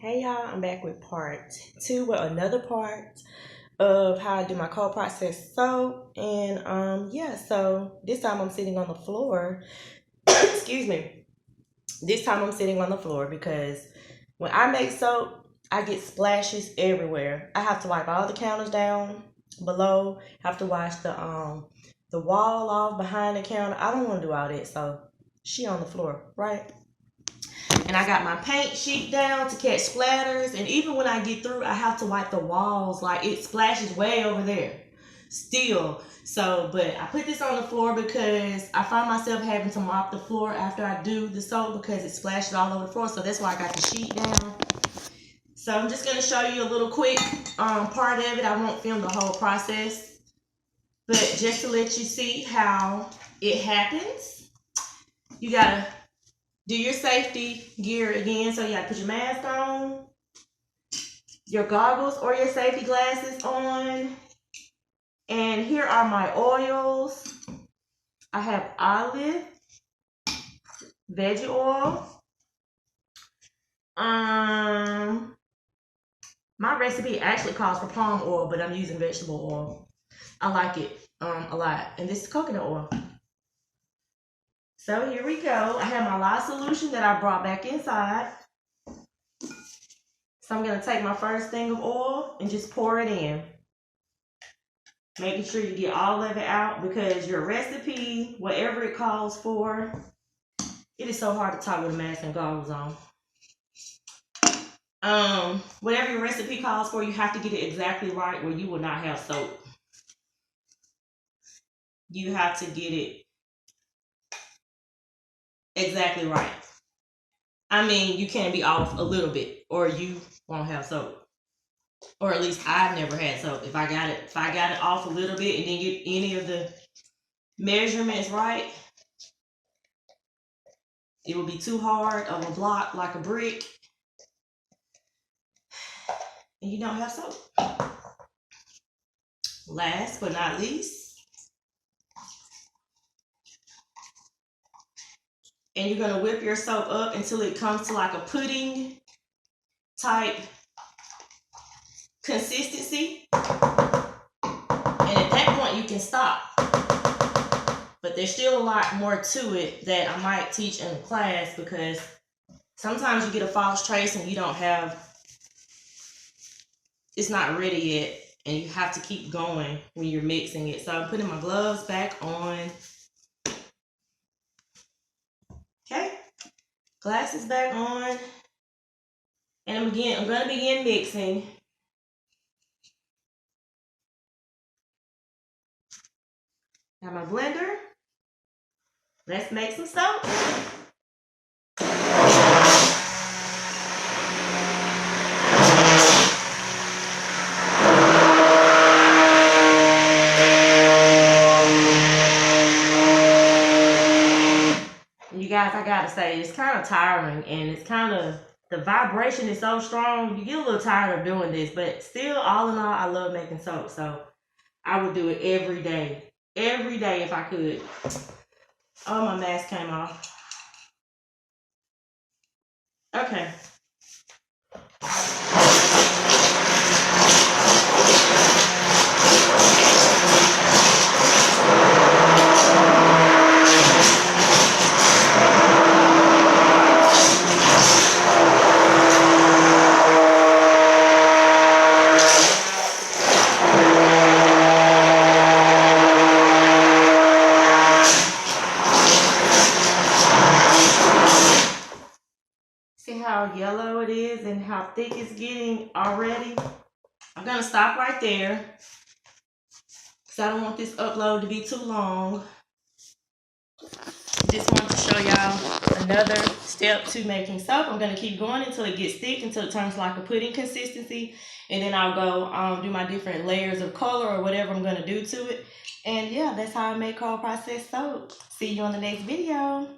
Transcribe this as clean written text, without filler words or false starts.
Hey y'all, I'm back with part two, with another part of how I do my cold process soap. And yeah, so this time I'm sitting on the floor. Excuse me. This time I'm sitting on the floor because when I make soap, I get splashes everywhere. I have to wipe all the counters down below, have to wash the wall off behind the counter. I don't want to do all that, so she on the floor, right? And I got my paint sheet down to catch splatters. And even when I get through, I have to wipe the walls. Like it splashes way over there still. So, but I put this on the floor because I find myself having to mop the floor after I do the soap because it splashes all over the floor. So that's why I got the sheet down. So I'm just going to show you a little quick part of it. I won't film the whole process, but just to let you see how it happens, you got to do your safety gear again. So you gotta put your mask on, your goggles or your safety glasses on. And here are my oils. I have olive, veggie oil. My recipe actually calls for palm oil, but I'm using vegetable oil. I like it a lot. And this is coconut oil. So here we go. I have my lye solution that I brought back inside. So I'm gonna take my first thing of oil and just pour it in. Making sure you get all of it out because your recipe, whatever it calls for, it is so hard to talk with a mask and goggles on. Whatever your recipe calls for, you have to get it exactly right where you will not have soap. You have to get it exactly right. I mean, you can be off a little bit or you won't have soap. Or at least I've never had soap. If I got it off a little bit and then get any of the measurements right, it will be too hard of a block like a brick. And you don't have soap. Last but not least, and you're going to whip your soap up until it comes to like a pudding type consistency. And at that point you can stop. But there's still a lot more to it that I might teach in the class because sometimes you get a false trace and you don't have, it's not ready yet. And you have to keep going when you're mixing it. So I'm putting my gloves back on. Okay. Glasses back on. And I'm going to begin mixing. Got my blender. Let's make some soap. You guys, I gotta say, it's kind of tiring and it's kind of, the vibration is so strong, you get a little tired of doing this, but still, all in all, I love making soap, so I would do it every day if I could. Oh, my mask came off. Okay. See how yellow it is and how thick it's getting already? I'm gonna stop right there because I don't want this upload to be too long. Just wanted to show y'all another step to making soap. I'm gonna keep going until it gets thick, until it turns like a pudding consistency, and then I'll go do my different layers of color or whatever I'm gonna do to it. And yeah, that's how I make cold process soap. See you on the next video.